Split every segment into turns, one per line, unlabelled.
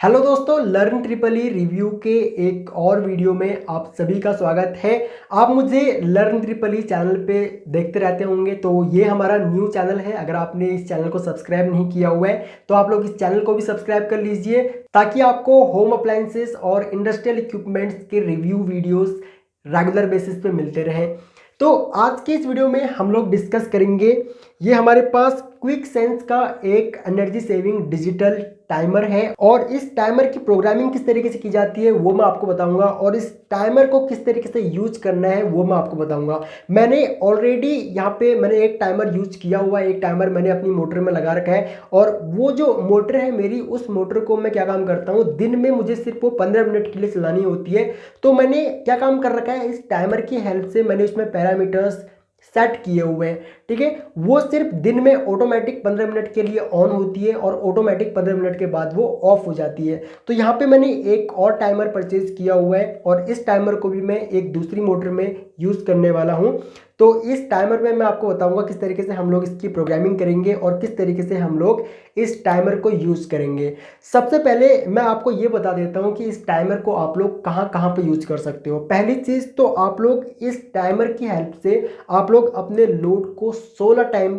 Hello दोस्तों, learn triple E review के एक और वीडियो में आप सभी का स्वागत है। आप मुझे लर्न ट्रिपल ई चैनल पे देखते रहते होंगे, तो ये हमारा न्यू चैनल है। अगर आपने इस चैनल को सब्सक्राइब नहीं किया हुआ है तो आप लोग इस चैनल को भी सब्सक्राइब कर लीजिए, ताकि आपको होम अप्लायंसेस और इंडस्ट्रियल इक्विपमेंट्स के रिव्यू वीडियोस रेगुलर बेसिस पे मिलते रहें। तो आज के इस वीडियो में हम लोग डिस्कस करेंगे, ये हमारे पास क्विक सेंस का एक एनर्जी सेविंग डिजिटल टाइमर है और इस टाइमर की प्रोग्रामिंग किस तरीके से की जाती है वो मैं आपको बताऊंगा, और इस टाइमर को किस तरीके से यूज करना है वो मैं आपको बताऊंगा। मैंने ऑलरेडी यहाँ पे एक टाइमर यूज किया हुआ है, एक टाइमर मैंने अपनी मोटर में लगा रखा है, और वो जो मोटर है मेरी, उस मोटर को मैं क्या काम करता हूँ, दिन में मुझे सिर्फ वो 15 मिनट के लिए चलानी होती है। तो मैंने क्या काम कर रखा है, इस टाइमर की हेल्प से मैंने उसमें पैरामीटर्स सेट किए हुए हैं। ठीक है, वो सिर्फ दिन में ऑटोमेटिक 15 मिनट के लिए ऑन होती है और ऑटोमेटिक 15 मिनट के बाद वो ऑफ हो जाती है। तो यहाँ पे मैंने एक और टाइमर परचेज किया हुआ है और इस टाइमर को भी मैं एक दूसरी मोटर में यूज़ करने वाला हूँ। तो इस टाइमर में मैं आपको बताऊंगा किस तरीके से हम लोग इसकी प्रोग्रामिंग करेंगे और किस तरीके से हम लोग इस टाइमर को यूज़ करेंगे। सबसे पहले मैं आपको ये बता देता हूँ कि इस टाइमर को आप लोग कहाँ कहाँ पे यूज कर सकते हो। पहली चीज़ तो आप लोग इस टाइमर की हेल्प से आप लोग अपने लोड को 16 टाइम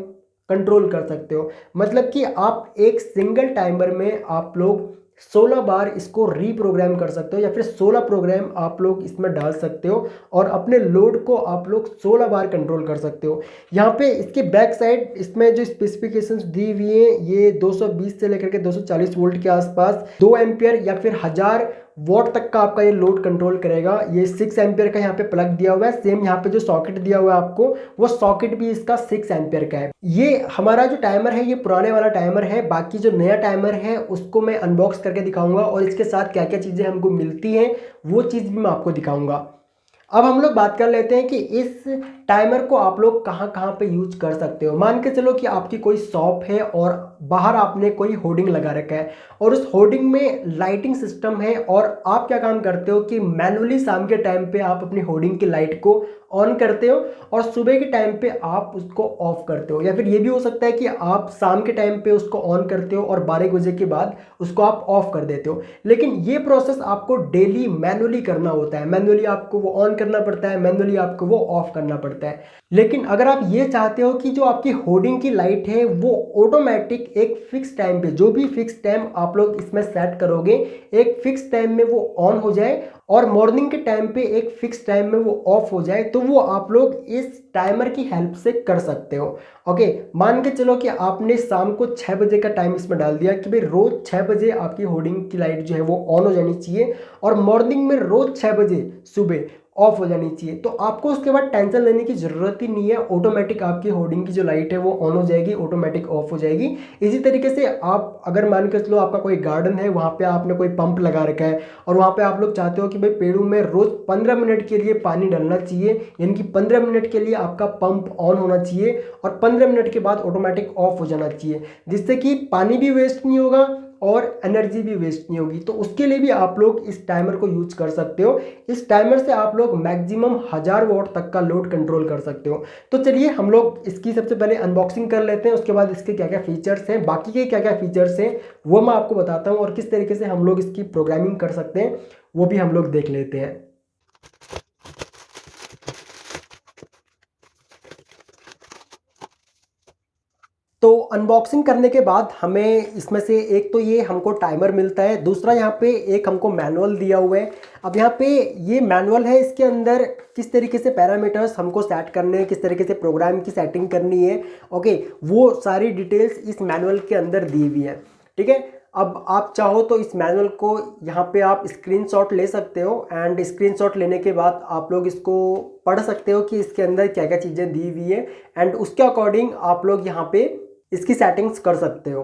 कंट्रोल कर सकते हो। मतलब कि आप एक सिंगल टाइमर में आप लोग 16 बार इसको रीप्रोग्राम कर सकते हो, या फिर 16 प्रोग्राम आप लोग इसमें डाल सकते हो और अपने लोड को आप लोग 16 बार कंट्रोल कर सकते हो। यहाँ पे इसके बैक साइड इसमें जो स्पेसिफिकेशंस दी हुई हैं, ये 220 से लेकर के 240 वोल्ट के आसपास 2 एम्पियर या फिर 1000 वॉट तक का आपका ये लोड कंट्रोल करेगा। ये 6 एम्पियर का यहाँ पे प्लग दिया हुआ है। सेम यहाँ पे जो सॉकेट दिया हुआ है आपको, वो सॉकेट भी इसका 6 एम्पियर का है। ये हमारा जो टाइमर है ये पुराने वाला टाइमर है। बाकी जो नया टाइमर है उसको मैं अनबॉक्स करके दिखाऊंगा और इसके साथ क्या क्या चीज़ें हमको मिलती हैं वो चीज़ भी मैं आपको दिखाऊंगा। अब हम लोग बात कर लेते हैं कि इस टाइमर को आप लोग कहाँ कहाँ पे यूज कर सकते हो। मान के चलो कि आपकी कोई शॉप है और बाहर आपने कोई होर्डिंग लगा रखा है और उस होर्डिंग में लाइटिंग सिस्टम है, और आप क्या काम करते हो कि मैनुअली शाम के टाइम पे आप अपनी होर्डिंग की लाइट को ऑन करते हो और सुबह के टाइम पे आप उसको ऑफ करते हो। या फिर ये भी हो सकता है कि आप शाम के टाइम पे उसको ऑन करते हो और 12 बजे के बाद उसको आप ऑफ कर देते हो। लेकिन ये प्रोसेस आपको डेली मैनुअली करना होता है। मैनुअली आपको वो ऑन करना पड़ता है, मैनुअली आपको वो ऑफ करना पड़ता है। लेकिन अगर आप ये चाहते हो कि जो आपकी होर्डिंग की लाइट है वो ऑटोमेटिक एक फिक्स टाइम पे, जो भी फिक्स टाइम आप लोग इसमें सेट करोगे, एक फिक्स टाइम में वो ऑन हो जाए और मॉर्निंग के टाइम पे एक फिक्स टाइम में वो ऑफ हो जाए, तो वो आप लोग इस टाइमर की हेल्प से कर सकते हो। ओके, मान के चलो कि आपने शाम को 6 बजे का टाइम इसमें डाल दिया कि भाई रोज 6 बजे आपकी होर्डिंग की लाइट जो है वो ऑन हो जानी चाहिए और मॉर्निंग में रोज 6 बजे सुबह ऑफ हो जानी चाहिए। तो आपको उसके बाद टेंशन लेने की जरूरत ही नहीं है। ऑटोमेटिक आपकी होर्डिंग की जो लाइट है वो ऑन हो जाएगी, ऑटोमेटिक ऑफ हो जाएगी। इसी तरीके से आप अगर मान के चलो आपका कोई गार्डन है, वहाँ पे आपने कोई पंप लगा रखा है और वहाँ पे आप लोग चाहते हो कि भाई पेड़ों में रोज 15 मिनट के लिए पानी डालना चाहिए, यानी कि 15 मिनट के लिए आपका पंप ऑन होना चाहिए और 15 मिनट के बाद ऑटोमेटिक ऑफ हो जाना चाहिए, जिससे कि पानी भी वेस्ट नहीं होगा और एनर्जी भी वेस्ट नहीं होगी। तो उसके लिए भी आप लोग इस टाइमर को यूज कर सकते हो। इस टाइमर से आप लोग मैक्सिमम 1000 वॉट तक का लोड कंट्रोल कर सकते हो। तो चलिए हम लोग इसकी सबसे पहले अनबॉक्सिंग कर लेते हैं, उसके बाद इसके क्या क्या फीचर्स हैं, बाकी के क्या क्या फीचर्स हैं वो मैं आपको बताता हूँ, और किस तरीके से हम लोग इसकी प्रोग्रामिंग कर सकते हैं वो भी हम लोग देख लेते हैं। तो अनबॉक्सिंग करने के बाद हमें इसमें से एक तो ये हमको टाइमर मिलता है, दूसरा यहाँ पे एक हमको मैनुअल दिया हुआ है। अब यहाँ पे ये मैनुअल है, इसके अंदर किस तरीके से पैरामीटर्स हमको सेट करने हैं, किस तरीके से प्रोग्राम की सेटिंग करनी है, ओके, वो सारी डिटेल्स इस मैनुअल के अंदर दी हुई है। ठीक है, अब आप चाहो तो इस मैनुअल को यहाँ पे आप स्क्रीनशॉट ले सकते हो, एंड स्क्रीनशॉट लेने के बाद आप लोग इसको पढ़ सकते हो कि इसके अंदर क्या क्या चीज़ें दी हुई है, एंड उसके अकॉर्डिंग आप लोग यहाँ पे इसकी सेटिंग्स कर सकते हो।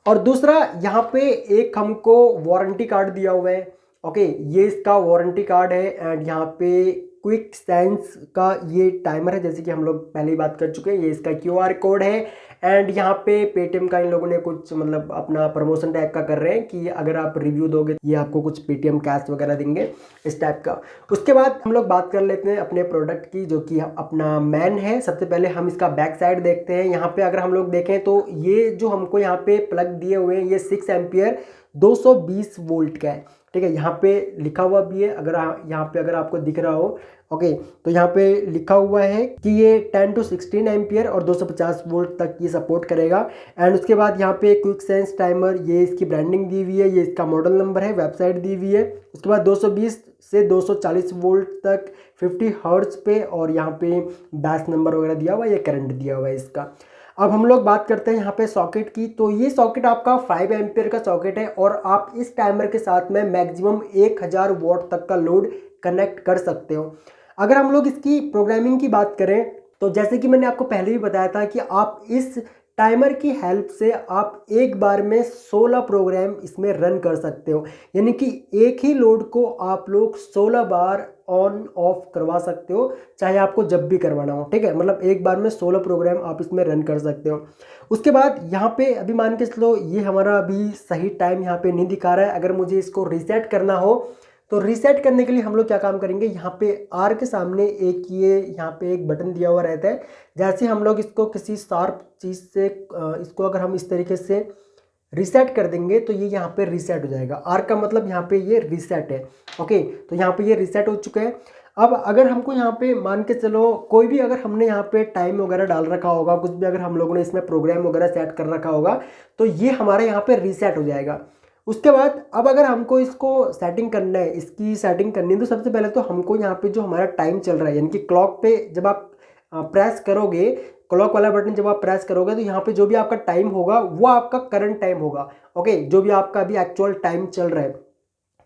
और दूसरा यहाँ पे एक हमको वारंटी कार्ड दिया हुआ है। ओके, ये इसका वारंटी कार्ड है, एंड यहाँ पे क्विक सेंस का ये टाइमर है, जैसे कि हम लोग पहले ही बात कर चुके हैं। ये इसका QR कोड है, एंड यहाँ पे पेटीएम का इन लोगों ने कुछ मतलब अपना प्रमोशन टाइप का कर रहे हैं कि अगर आप रिव्यू दोगे ये आपको कुछ पेटीएम कैश वगैरह देंगे, इस टाइप का। उसके बाद हम लोग बात कर लेते हैं अपने प्रोडक्ट की, जो कि अपना मैन है। सबसे पहले हम इसका बैक साइड देखते हैं। यहाँ पे अगर हम लोग देखें तो ये जो हमको यहाँ पे प्लग दिए हुए हैं, ये 6 एम्पियर 220 वोल्ट का है। ठीक है, यहाँ पे लिखा हुआ भी है, अगर यहाँ पे अगर आपको दिख रहा हो, ओके, तो यहाँ पे लिखा हुआ है कि ये 10 to 16 एम्पियर और 250 वोल्ट तक ये सपोर्ट करेगा। एंड उसके बाद यहाँ पे क्विक सेंस टाइमर, ये इसकी ब्रांडिंग दी हुई है, ये इसका मॉडल नंबर है, वेबसाइट दी हुई है। उसके बाद 220 से 240 वोल्ट तक 50 हर्ट्ज पे, और यहाँ पे बैच नंबर वगैरह दिया हुआ है, ये करंट दिया हुआ है इसका। अब हम लोग बात करते हैं यहाँ पे सॉकेट की। तो ये सॉकेट आपका 5 एम्पियर का सॉकेट है, और आप इस टाइमर के साथ में मैक्सिमम 1000 वॉट तक का लोड कनेक्ट कर सकते हो। अगर हम लोग इसकी प्रोग्रामिंग की बात करें, तो जैसे कि मैंने आपको पहले भी बताया था कि आप इस टाइमर की हेल्प से आप एक बार में 16 प्रोग्राम इसमें रन कर सकते हो, यानी कि एक ही लोड को आप लोग 16 बार ऑन ऑफ करवा सकते हो, चाहे आपको जब भी करवाना हो। ठीक है, मतलब एक बार में 16 प्रोग्राम आप इसमें रन कर सकते हो। उसके बाद यहाँ पे अभी मान के चलो ये हमारा अभी सही टाइम यहाँ पे नहीं दिखा रहा है। अगर मुझे इसको रीसेट करना हो, तो रीसेट करने के लिए हम लोग क्या काम करेंगे, यहाँ पे आर के सामने एक ये यहाँ पे एक बटन दिया हुआ रहता है। जैसे हम लोग इसको किसी शार्प चीज़ से इसको अगर हम इस तरीके से रीसेट कर देंगे, तो ये यहाँ पे रीसेट हो जाएगा। आर का मतलब यहाँ पे ये रीसेट है। ओके, तो यहाँ पे ये रीसेट हो चुका है। अब अगर हमको यहाँ पे मान के चलो कोई भी अगर हमने यहाँ पे टाइम वगैरह डाल रखा होगा, कुछ भी अगर हम लोगों ने इसमें प्रोग्राम वगैरह सेट कर रखा होगा, तो ये हमारे यहाँ पे रीसेट हो जाएगा। उसके बाद अब अगर हमको इसको सेटिंग करना है, इसकी सेटिंग करनी है, तो सबसे पहले तो हमको यहाँ पे जो हमारा टाइम चल रहा है, यानी कि क्लॉक पे जब आप प्रेस करोगे, क्लॉक वाला बटन जब आप प्रेस करोगे, तो यहाँ पे जो भी आपका टाइम होगा वो आपका करंट टाइम होगा। ओके, जो भी आपका अभी एक्चुअल टाइम चल रहा है।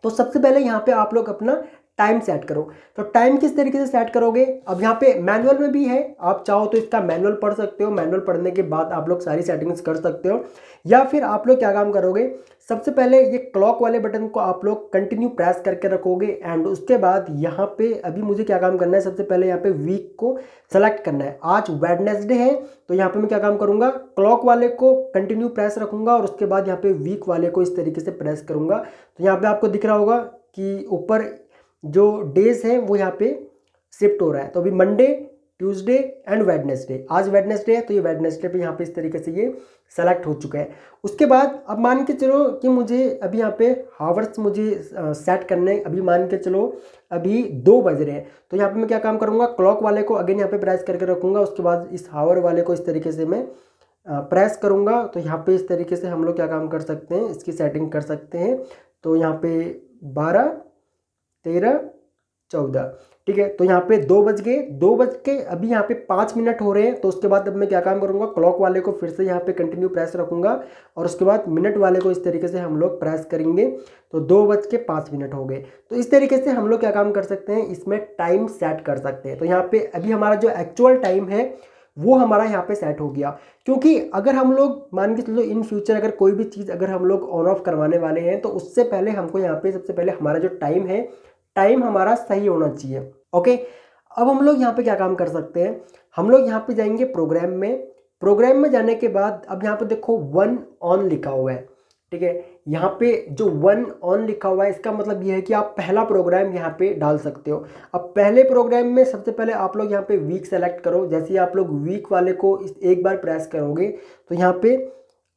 तो सबसे पहले यहाँ पे आप लोग अपना टाइम सेट करो। तो टाइम किस तरीके से सेट करोगे, अब यहाँ पे मैनुअल में भी है, आप चाहो तो इसका मैनुअल पढ़ सकते हो, मैनुअल पढ़ने के बाद आप लोग सारी सेटिंग्स कर सकते हो। या फिर आप लोग क्या काम करोगे, सबसे पहले ये क्लॉक वाले बटन को आप लोग कंटिन्यू प्रेस करके रखोगे। एंड उसके बाद यहाँ पे अभी मुझे क्या काम करना है, सबसे पहले यहाँ पे वीक को सेलेक्ट करना है। आज वेडनेसडे है, तो यहाँ पे मैं क्या काम करूँगा, क्लॉक वाले को कंटिन्यू प्रेस रखूँगा, और उसके बाद यहाँ पे वीक वाले को इस तरीके से प्रेस करूँगा। तो यहाँ पे आपको दिख रहा होगा कि ऊपर जो डेज है वो यहाँ पे शिफ्ट हो रहा है। तो अभी मंडे, ट्यूसडे एंड वेडनेसडे, आज वेडनेसडे है, तो ये वेडनेसडे पे यहाँ पे इस तरीके से ये सेलेक्ट हो चुका है। उसके बाद अब मान के चलो कि मुझे अभी यहाँ पे हावर्स मुझे सेट करने, अभी मान के चलो अभी 2 बज रहे हैं, तो यहाँ पे मैं क्या काम करूँगा, क्लॉक वाले को अगेन यहाँ पे प्रेस करके रखूँगा। उसके बाद इस हावर वाले को इस तरीके से मैं प्रेस करूँगा। तो यहाँ पे इस तरीके से हम लोग क्या काम कर सकते हैं, इसकी सेटिंग कर सकते हैं। तो यहाँ पे 12, 13, 14, ठीक है। तो यहाँ पे 2 बज गए, 2 बज के अभी यहाँ पे 5 मिनट हो रहे हैं। तो उसके बाद अब मैं क्या काम करूँगा, क्लॉक वाले को फिर से यहाँ पे कंटिन्यू प्रेस रखूँगा, और उसके बाद मिनट वाले को इस तरीके से हम लोग प्रेस करेंगे। तो 2:05 हो गए। तो इस तरीके से हम लोग क्या काम कर सकते हैं, इसमें टाइम सेट कर सकते हैं। तो यहाँ पे अभी हमारा जो एक्चुअल टाइम है वो हमारा यहाँ पे सेट हो गया। क्योंकि अगर हम लोग मान के चलो इन फ्यूचर अगर कोई भी चीज़ अगर हम लोग ऑन ऑफ करवाने वाले हैं, तो उससे पहले हमको यहाँ पे सबसे पहले हमारा जो टाइम है, टाइम हमारा सही होना चाहिए। ओके, अब हम लोग यहाँ पे क्या काम कर सकते हैं, हम लोग यहाँ पे जाएंगे प्रोग्राम में। प्रोग्राम में जाने के बाद अब यहाँ पे देखो 1 ऑन लिखा हुआ है, ठीक है। यहाँ पे जो 1 ऑन लिखा हुआ है, इसका मतलब ये है कि आप पहला प्रोग्राम यहाँ पे डाल सकते हो। अब पहले प्रोग्राम में सबसे पहले आप लोग यहाँ पे वीक सेलेक्ट करो। जैसे ही आप लोग वीक वाले को एक बार प्रेस करोगे, तो यहाँ पे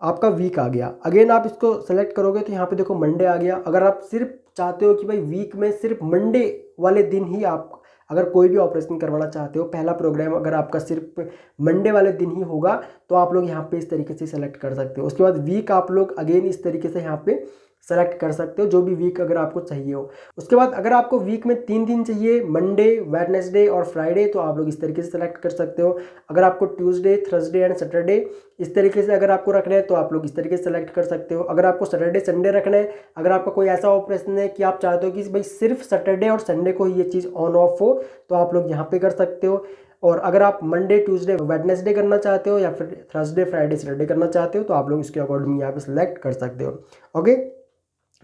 आपका वीक आ गया। अगेन आप इसको सेलेक्ट करोगे, तो यहाँ पे देखो मंडे आ गया। अगर आप सिर्फ चाहते हो कि भाई वीक में सिर्फ मंडे वाले दिन ही आप अगर कोई भी ऑपरेशन करवाना चाहते हो, पहला प्रोग्राम अगर आपका सिर्फ मंडे वाले दिन ही होगा, तो आप लोग यहाँ पे इस तरीके से सेलेक्ट कर सकते हो। उसके बाद वीक आप लोग अगेन इस तरीके से यहाँ पे सेलेक्ट कर सकते हो, जो भी वीक अगर आपको चाहिए हो। उसके बाद अगर आपको वीक में 3 दिन चाहिए, मंडे, वेडनेसडे और फ्राइडे, तो आप लोग इस तरीके से सेलेक्ट कर सकते हो। अगर आपको ट्यूसडे, थर्सडे एंड सैटरडे इस तरीके से अगर आपको रखना है, तो आप लोग इस तरीके से सेलेक्ट कर सकते हो। अगर आपको सैटरडे संडे रखना है, अगर आपका कोई ऐसा ऑपरेशन है कि आप चाहते हो कि भाई सिर्फ सैटरडे और संडे को ही ये चीज़ ऑन ऑफ हो, तो आप लोग यहाँ पे कर सकते हो। और अगर आप मंडे, ट्यूसडे, वेडनेसडे करना चाहते हो, या फिर थर्सडे, फ्राइडे, सैटरडे करना चाहते हो, तो आप लोग इसके अकॉर्डिंग यहाँ पे सिलेक्ट कर सकते हो। ओके,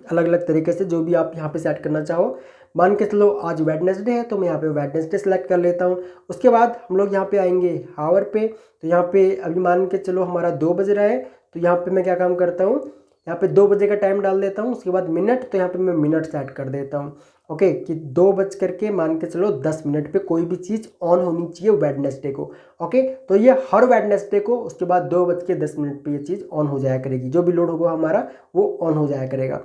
अलग अलग तरीके से जो भी आप यहाँ पे सेट करना चाहो। मान के चलो आज वेडनेसडे है, तो मैं यहाँ पे वेडनेसडे सेलेक्ट कर लेता हूँ। उसके बाद हम लोग यहाँ पे आएंगे हावर पे। तो यहाँ पे अभी मान के चलो हमारा 2 बज रहा है, तो यहाँ पे मैं क्या काम करता हूँ, यहाँ पे 2 बजे का टाइम डाल देता हूँ, उसके बाद मिनट, तो यहाँ पे मैं मिनट सेट कर देता हूँ। ओके, कि 2 बज करके मान के चलो 10 मिनट पे कोई भी चीज़ ऑन होनी चाहिए वेडनेसडे को। ओके, तो ये हर वेडनेसडे को उसके बाद 2:10 पे ये चीज़ ऑन हो जाया करेगी, जो भी लोड होगा हमारा वो ऑन हो जाया करेगा।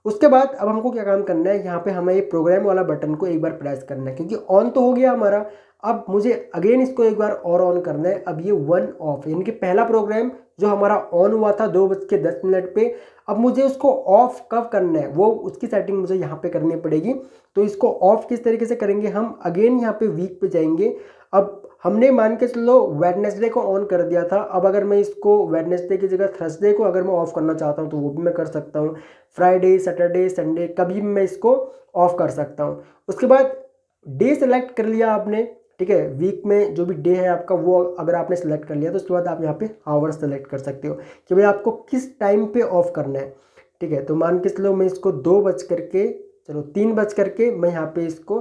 उसके बाद अब हमको क्या काम करना है, यहाँ पे हमें ये प्रोग्राम वाला बटन को एक बार प्रेस करना है, क्योंकि ऑन तो हो गया हमारा। अब मुझे अगेन इसको एक बार और ऑन करना है। अब ये 1 ऑफ, यानी कि पहला प्रोग्राम जो हमारा ऑन हुआ था 2:10 पे, अब मुझे उसको ऑफ कब करना है वो उसकी सेटिंग मुझे यहाँ पे करनी पड़ेगी। तो इसको ऑफ किस तरीके से करेंगे, हम अगेन यहाँ पे वीक पे जाएंगे। अब हमने मान के चलो वेडनेसडे को ऑन कर दिया था, अब अगर मैं इसको वेडनेसडे की जगह थर्सडे को अगर मैं ऑफ करना चाहता हूँ तो वो भी मैं कर सकता हूँ। फ्राइडे, सैटरडे, संडे कभी भी मैं इसको ऑफ कर सकता हूँ। उसके बाद डे सेलेक्ट कर लिया आपने, ठीक है, वीक में जो भी डे है आपका वो अगर आपने सेलेक्ट कर लिया तो उसके बाद आप यहाँ पे आवर सेलेक्ट कर सकते हो कि भाई आपको किस टाइम पे ऑफ करना है। ठीक है, तो मान के चलो मैं इसको 3 बज करके मैं यहाँ पे इसको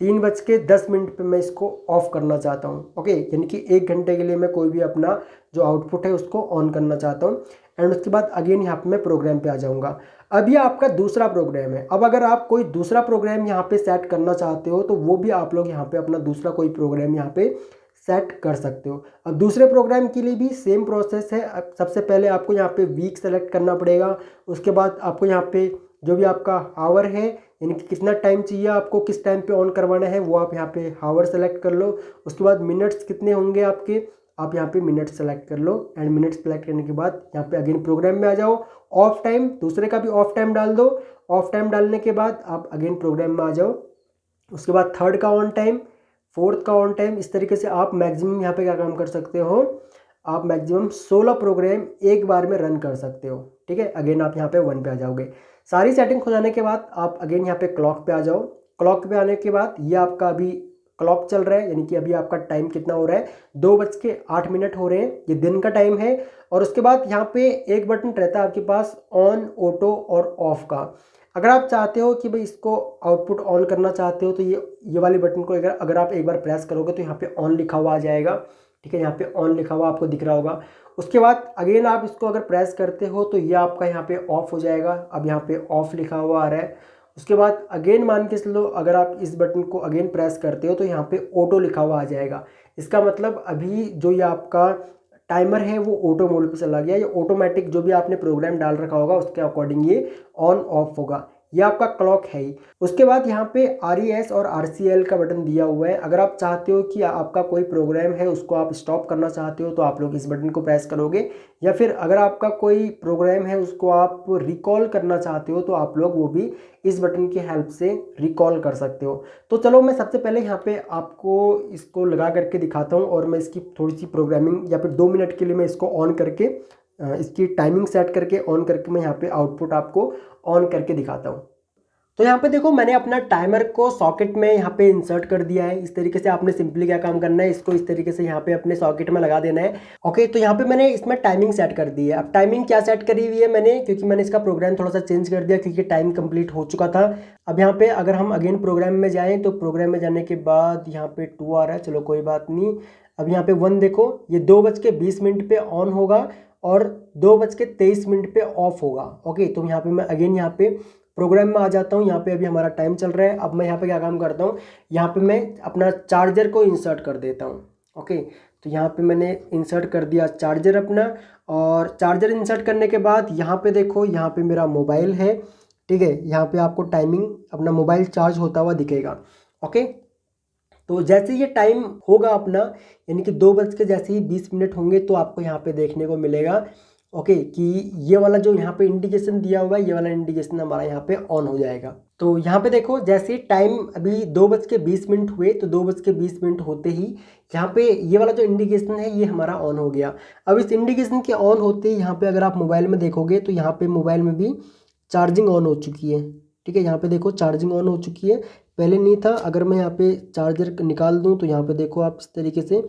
3:10 पे मैं इसको ऑफ करना चाहता हूँ। ओके, यानी कि 1 घंटे के लिए मैं कोई भी अपना जो आउटपुट है उसको ऑन करना चाहता हूँ। एंड उसके बाद अगेन यहाँ पे मैं प्रोग्राम पे आ जाऊँगा। अब ये आपका दूसरा प्रोग्राम है। अब अगर आप कोई दूसरा प्रोग्राम यहाँ पे सेट करना चाहते हो तो वो भी आप लोग यहाँ पे अपना दूसरा कोई प्रोग्राम यहाँ पे सेट कर सकते हो। अब दूसरे प्रोग्राम के लिए भी सेम प्रोसेस है। अब सबसे पहले आपको यहाँ पे वीक सेलेक्ट करना पड़ेगा। उसके बाद आपको यहाँ पे जो भी आपका आवर है, यानी कि कितना टाइम चाहिए आपको, किस टाइम पे ऑन करवाना है, वो आप यहाँ पे आवर सेलेक्ट कर लो। उसके बाद मिनट्स कितने होंगे आपके, आप यहाँ पे मिनट सेलेक्ट कर लो। एंड मिनट सेलेक्ट करने के बाद यहाँ पे अगेन प्रोग्राम में आ जाओ। ऑफ टाइम, दूसरे का भी ऑफ टाइम डाल दो। ऑफ टाइम डालने के बाद आप अगेन प्रोग्राम में आ जाओ। उसके बाद थर्ड का ऑन टाइम, फोर्थ का ऑन टाइम। इस तरीके से आप मैक्सिमम यहाँ पे क्या काम कर सकते हो, आप मैक्सिमम 16 प्रोग्राम एक बार में रन कर सकते हो। ठीक है, अगेन आप यहाँ पे 1 पे आ जाओगे। सारी सेटिंग हो जाने के बाद आप अगेन यहाँ पे क्लॉक पे आ जाओ। क्लॉक पे आने के बाद ये आपका अभी क्लॉक चल रहा है, यानी कि अभी आपका टाइम कितना हो रहा है, 2:08 हो रहे हैं, ये दिन का टाइम है। और उसके बाद यहाँ पे एक बटन रहता है आपके पास ऑन, ऑटो और ऑफ का। अगर आप चाहते हो कि भाई इसको आउटपुट ऑन करना चाहते हो तो ये वाले बटन को अगर आप एक बार प्रेस करोगे तो यहाँ पे ऑन लिखा हुआ आ जाएगा। ठीक है, यहाँ पे ऑन लिखा हुआ आपको दिख रहा होगा। उसके बाद अगेन आप इसको अगर प्रेस करते हो तो ये आपका यहाँ पे ऑफ हो जाएगा। अब यहाँ पे ऑफ लिखा हुआ आ रहा है। उसके बाद अगेन मान के चलो अगर आप इस बटन को अगेन प्रेस करते हो तो यहाँ पे ऑटो लिखा हुआ आ जाएगा। इसका मतलब अभी जो ये आपका टाइमर है वो ऑटो मोड पे चला गया। ये ऑटोमेटिक जो भी आपने प्रोग्राम डाल रखा होगा उसके अकॉर्डिंग ये ऑन ऑफ होगा। ये आपका क्लॉक है ही। उसके बाद यहाँ पे RES और RCL का बटन दिया हुआ है। अगर आप चाहते हो कि आपका कोई प्रोग्राम है उसको आप स्टॉप करना चाहते हो तो आप लोग इस बटन को प्रेस करोगे, या फिर अगर आपका कोई प्रोग्राम है उसको आप रिकॉल करना चाहते हो तो आप लोग वो भी इस बटन की हेल्प से रिकॉल कर सकते हो। तो चलो मैं सबसे पहले यहाँ पे आपको इसको लगा करके दिखाता हूँ और मैं इसकी थोड़ी सी प्रोग्रामिंग, या फिर 2 मिनट के लिए मैं इसको ऑन करके इसकी टाइमिंग सेट करके ऑन करके मैं यहाँ पे आउटपुट आपको ऑन करके दिखाता हूँ। तो यहाँ पे देखो मैंने अपना टाइमर को सॉकेट में यहाँ पे इंसर्ट कर दिया है। इस तरीके से आपने सिंपली क्या काम करना है, इसको इस तरीके से यहाँ पे अपने सॉकेट में लगा देना है। ओके, तो यहाँ पे मैंने इसमें टाइमिंग सेट कर दी है। अब टाइमिंग क्या सेट करी हुई है मैंने, क्योंकि मैंने इसका प्रोग्राम थोड़ा सा चेंज कर दिया क्योंकि टाइम कंप्लीट हो चुका था। अब यहाँ पे अगर हम अगेन प्रोग्राम में जाएँ तो प्रोग्राम में जाने के बाद यहाँ पे 2 आ रहा है, चलो कोई बात नहीं। अब यहाँ पे 1 देखो, ये 2:20 पे ऑन होगा और 2:23 पे ऑफ होगा। ओके, तो यहाँ पे मैं अगेन यहाँ पे प्रोग्राम में आ जाता हूँ। यहाँ पे अभी हमारा टाइम चल रहा है। अब मैं यहाँ पे क्या काम करता हूँ, यहाँ पे मैं अपना चार्जर को इंसर्ट कर देता हूँ। ओके, तो यहाँ पे मैंने इंसर्ट कर दिया चार्जर अपना, और चार्जर इंसर्ट करने के बाद यहाँ पे देखो, यहाँ पे मेरा मोबाइल है। ठीक है, यहाँ पे आपको टाइमिंग अपना मोबाइल चार्ज होता हुआ दिखेगा। ओके, तो जैसे ये टाइम होगा अपना, यानी कि 2:20 होंगे तो आपको यहाँ पे देखने को मिलेगा ओके कि ये वाला जो यहाँ पे इंडिकेशन दिया हुआ है, ये वाला इंडिकेशन हमारा यहाँ पे ऑन हो जाएगा। तो यहाँ पे देखो जैसे टाइम अभी 2:20 हुए, तो 2:20 होते ही यहाँ पे ये वाला जो इंडिकेशन है ये हमारा ऑन हो गया। अब इस इंडिकेशन के ऑन होते ही यहाँ पे अगर आप मोबाइल में देखोगे तो यहाँ पे मोबाइल में भी चार्जिंग ऑन हो चुकी है। ठीक है, यहाँ पे देखो चार्जिंग ऑन हो चुकी है, पहले नहीं था। अगर मैं यहाँ पे चार्जर निकाल दूँ तो यहाँ पे देखो आप इस तरीके से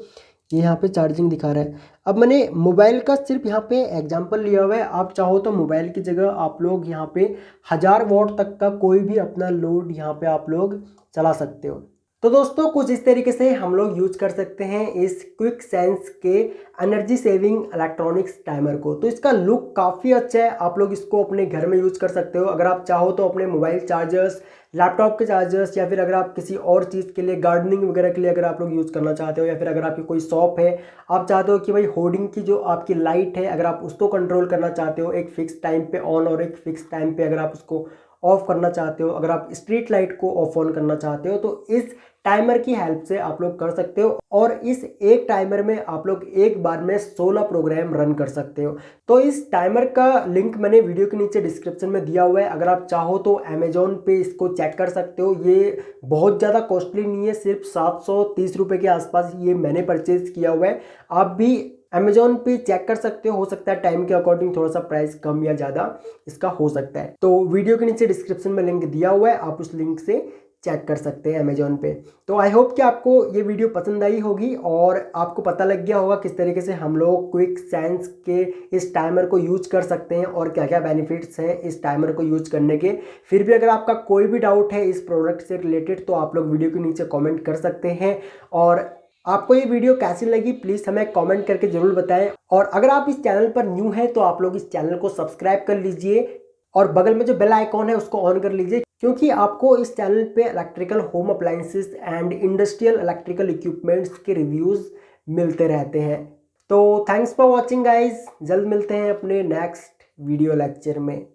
ये यहाँ पे चार्जिंग दिखा रहा है। अब मैंने मोबाइल का सिर्फ यहाँ पे एग्जांपल लिया हुआ है। आप चाहो तो मोबाइल की जगह आप लोग यहाँ पे 1000 वॉट तक का कोई भी अपना लोड यहाँ पे आप लोग चला सकते हो। तो दोस्तों कुछ इस तरीके से हम लोग यूज कर सकते हैं इस क्विक सेंस के एनर्जी सेविंग इलेक्ट्रॉनिक्स टाइमर को। तो इसका लुक काफ़ी अच्छा है, आप लोग इसको अपने घर में यूज कर सकते हो। अगर आप चाहो तो अपने मोबाइल चार्जर्स, लैपटॉप के चार्जर्स, या फिर अगर आप किसी और चीज़ के लिए, गार्डनिंग वगैरह के लिए अगर आप लोग यूज़ करना चाहते हो, या फिर अगर आपकी कोई शॉप है, आप चाहते हो कि भाई होर्डिंग की जो आपकी लाइट है अगर आप उसको कंट्रोल करना चाहते हो, एक फिक्स टाइम पे ऑन और एक फिक्स टाइम पे अगर आप उसको ऑफ करना चाहते हो, अगर आप स्ट्रीट लाइट को ऑफ ऑन करना चाहते हो, तो इस टाइमर की हेल्प से आप लोग कर सकते हो। और इस एक टाइमर में आप लोग एक बार में 16 प्रोग्राम रन कर सकते हो। तो इस टाइमर का लिंक मैंने वीडियो के नीचे डिस्क्रिप्शन में दिया हुआ है, अगर आप चाहो तो अमेजोन पे इसको चेक कर सकते हो। ये बहुत ज़्यादा कॉस्टली नहीं है, सिर्फ 730 रुपये के आसपास ये मैंने परचेज किया हुआ है। आप भी अमेजोन पे चेक कर सकते हो सकता है टाइम के अकॉर्डिंग थोड़ा सा प्राइस कम या ज़्यादा इसका हो सकता है। तो वीडियो के नीचे डिस्क्रिप्शन में लिंक दिया हुआ है, आप उस लिंक से चेक कर सकते हैं अमेजोन पे। तो आई होप कि आपको ये वीडियो पसंद आई होगी और आपको पता लग गया होगा किस तरीके से हम लोग क्विक सेंस के इस टाइमर को यूज कर सकते हैं और क्या क्या बेनिफिट्स हैं इस टाइमर को यूज करने के। फिर भी अगर आपका कोई भी डाउट है इस प्रोडक्ट से रिलेटेड तो आप लोग वीडियो के नीचे कॉमेंट कर सकते हैं। और आपको ये वीडियो कैसी लगी प्लीज़ हमें कमेंट करके ज़रूर बताएं। और अगर आप इस चैनल पर न्यू हैं तो आप लोग इस चैनल को सब्सक्राइब कर लीजिए और बगल में जो बेल आइकॉन है उसको ऑन कर लीजिए, क्योंकि आपको इस चैनल पे electrical home appliances and industrial electrical equipments के रिव्यूज़ मिलते रहते हैं। तो थैंक्स फॉर वॉचिंग गाइज, जल्द मिलते हैं अपने नेक्स्ट वीडियो लेक्चर में।